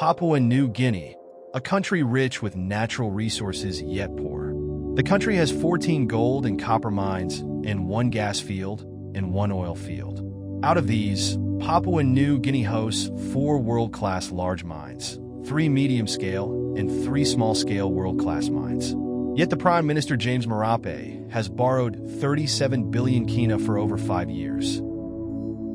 Papua New Guinea, a country rich with natural resources yet poor. The country has 14 gold and copper mines and 1 gas field and 1 oil field. Out of these, Papua New Guinea hosts 4 world-class large mines, 3 medium-scale, and 3 small-scale world-class mines. Yet the Prime Minister James Marape has borrowed 37 billion kina for over 5 years.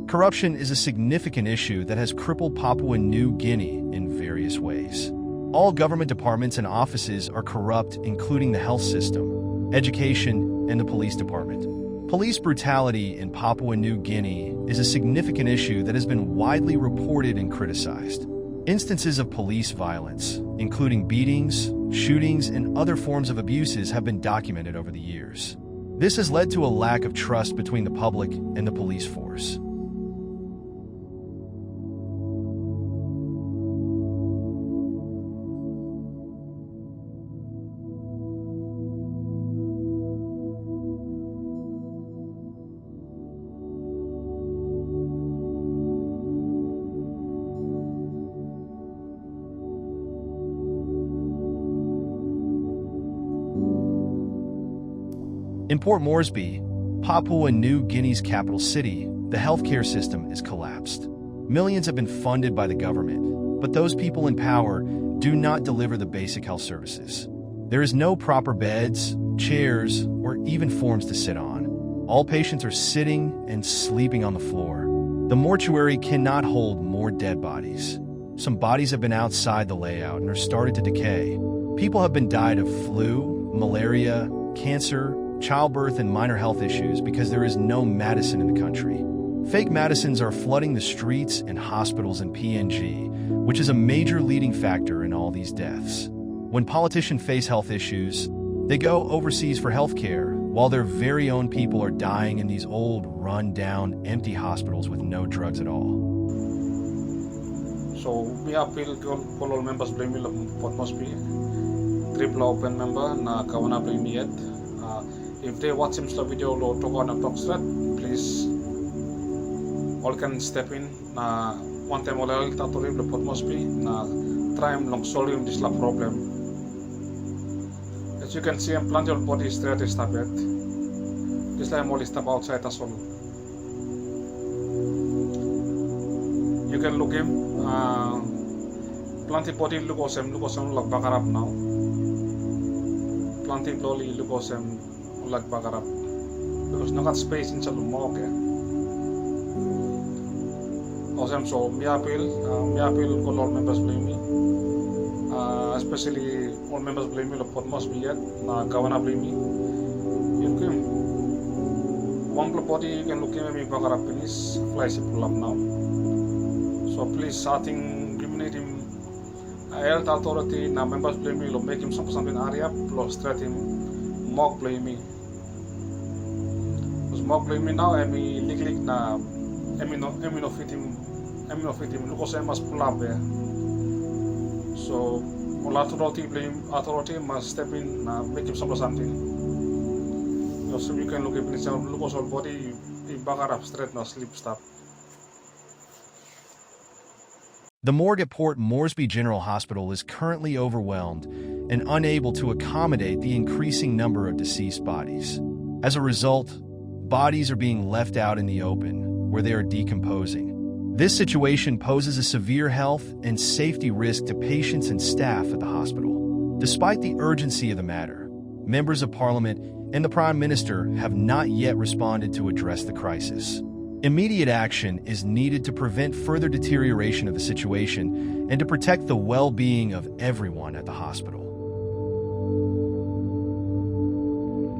Corruption is a significant issue that has crippled Papua New Guinea in various ways. All government departments and offices are corrupt, including the health system, education, and the police department. Police brutality in Papua New Guinea is a significant issue that has been widely reported and criticized. Instances of police violence, including beatings, shootings, and other forms of abuses, have been documented over the years. This has led to a lack of trust between the public and the police force. In Port Moresby, Papua New Guinea's capital city, the healthcare system is collapsed. Millions have been funded by the government, but those people in power do not deliver the basic health services. There is no proper beds, chairs, or even forms to sit on. All patients are sitting and sleeping on the floor. The mortuary cannot hold more dead bodies. Some bodies have been outside the layout and are started to decay. People have been died of flu, malaria, cancer, childbirth, and minor health issues because there is no medicine in the country. Fake medicines are flooding the streets and hospitals in PNG, which is a major leading factor in all these deaths. When politicians face health issues, they go overseas for health care, while their very own people are dying in these old, run-down, empty hospitals with no drugs at all. So we appeal to all members blame what must be triple open member na kawana blame yet. If they watch him slow video lo talk on a talk thread, please all can step in na one time all tatori the pot must be na try long solve this problem. As you can see, I'm plenty of body straight is tablet. This time all step outside as well. You can look him plenty body look awesome like bakarap now. Plenty lolly look awesome like bagarap because no got space inside the mall. Awesome, so me appeal call all members blame me, especially all members blame me. What must be yet na kawana blame me. You can one body you can look at me bagarap please fly pull up now. So please starting eliminate him. Health authority na members blame me. Make him something area plus threat him. Mock blame me. Mock blame me now. Emi liklik na emi no fit him look as must pull up there. So all authority must step in and make him something. So you can look at his look as body back up straight now sleep stop. The morgue at Port Moresby General Hospital is currently overwhelmed and unable to accommodate the increasing number of deceased bodies. As a result, bodies are being left out in the open, where they are decomposing. This situation poses a severe health and safety risk to patients and staff at the hospital. Despite the urgency of the matter, members of Parliament and the Prime Minister have not yet responded to address the crisis. Immediate action is needed to prevent further deterioration of the situation and to protect the well-being of everyone at the hospital.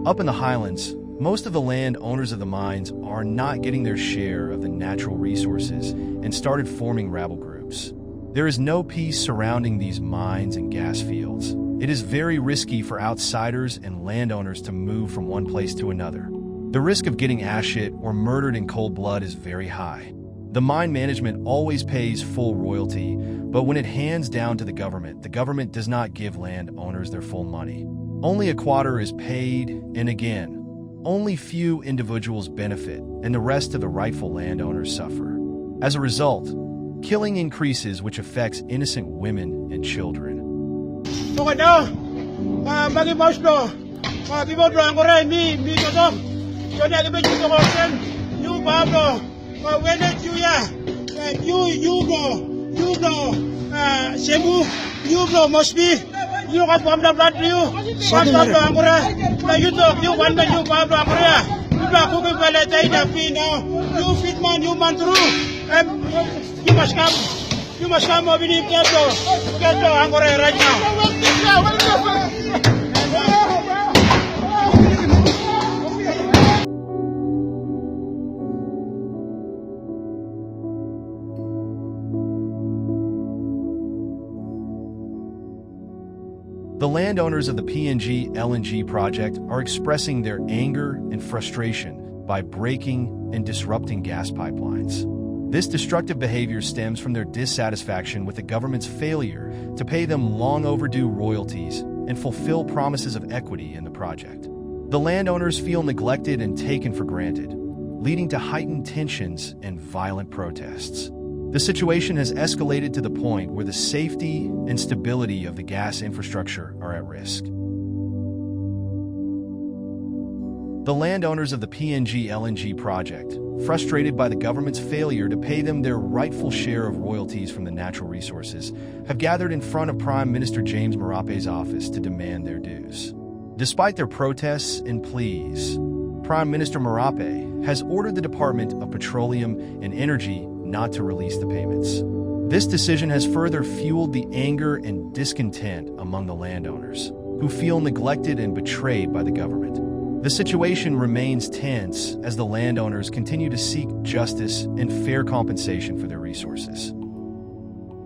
Up in the highlands, most of the land owners of the mines are not getting their share of the natural resources and started forming rabble groups. There is no peace surrounding these mines and gas fields. It is very risky for outsiders and landowners to move from one place to another. The risk of getting ashit or murdered in cold blood is very high. The mine management always pays full royalty, but when it hands down to the government does not give landowners their full money. Only a quarter is paid, and again, only few individuals benefit, and the rest of the rightful landowners suffer. As a result, killing increases which affects innocent women and children. You must come over here, get Angora right now. The landowners of the PNG LNG project are expressing their anger and frustration by breaking and disrupting gas pipelines. This destructive behavior stems from their dissatisfaction with the government's failure to pay them long overdue royalties and fulfill promises of equity in the project. The landowners feel neglected and taken for granted, leading to heightened tensions and violent protests. The situation has escalated to the point where the safety and stability of the gas infrastructure are at risk. The landowners of the PNG LNG project, frustrated by the government's failure to pay them their rightful share of royalties from the natural resources, have gathered in front of Prime Minister James Marape's office to demand their dues. Despite their protests and pleas, Prime Minister Marape has ordered the Department of Petroleum and Energy not to release the payments. This decision has further fueled the anger and discontent among the landowners, who feel neglected and betrayed by the government. The situation remains tense as the landowners continue to seek justice and fair compensation for their resources.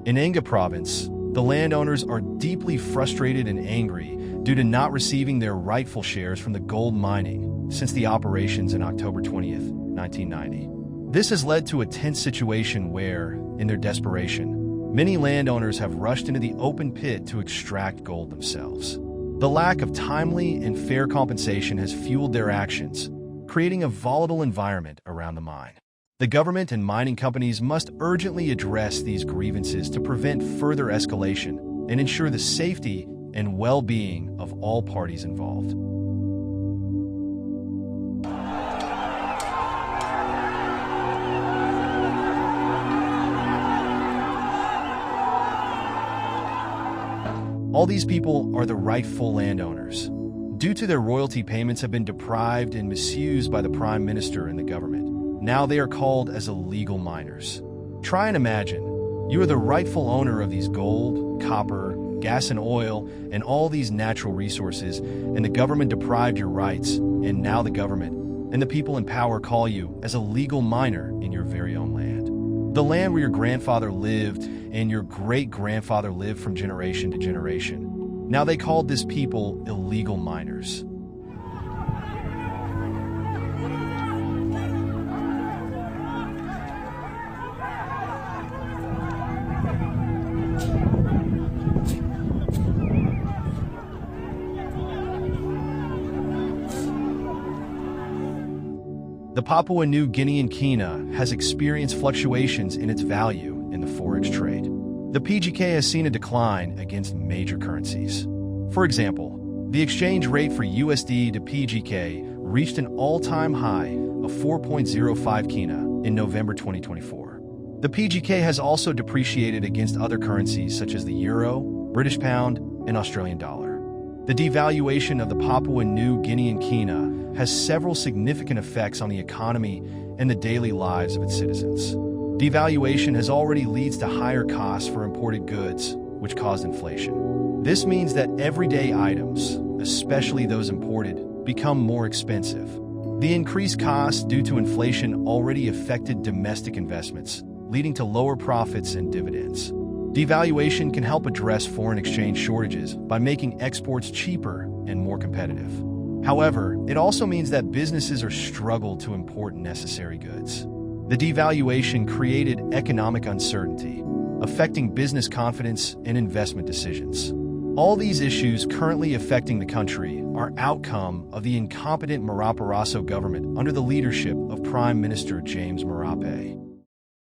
In Enga province, the landowners are deeply frustrated and angry due to not receiving their rightful shares from the gold mining since the operations in October 20th, 1990. This has led to a tense situation where, in their desperation, many landowners have rushed into the open pit to extract gold themselves. The lack of timely and fair compensation has fueled their actions, creating a volatile environment around the mine. The government and mining companies must urgently address these grievances to prevent further escalation and ensure the safety and well-being of all parties involved. All these people are the rightful landowners. Due to their royalty payments have been deprived and misused by the Prime Minister and the government. Now they are called as illegal miners. Try and imagine, you are the rightful owner of these gold, copper, gas and oil, and all these natural resources, and the government deprived your rights, and now the government and the people in power call you as a legal miner in your very own land. The land where your grandfather lived and your great-grandfather lived from generation to generation. Now they called this people illegal miners. The Papua New Guinean kina has experienced fluctuations in its value in the forex trade. The PGK has seen a decline against major currencies. For example, the exchange rate for USD to PGK reached an all-time high of 4.05 kina in November 2024. The PGK has also depreciated against other currencies such as the euro, British pound, and Australian dollar. The devaluation of the Papua New Guinean kina has several significant effects on the economy and the daily lives of its citizens. Devaluation has already leads to higher costs for imported goods, which cause inflation. This means that everyday items, especially those imported, become more expensive. The increased costs due to inflation already affected domestic investments, leading to lower profits and dividends. Devaluation can help address foreign exchange shortages by making exports cheaper and more competitive. However, it also means that businesses are struggled to import necessary goods. The devaluation created economic uncertainty, affecting business confidence and investment decisions. All these issues currently affecting the country are outcome of the incompetent Marape-Rosso government under the leadership of Prime Minister James Marape.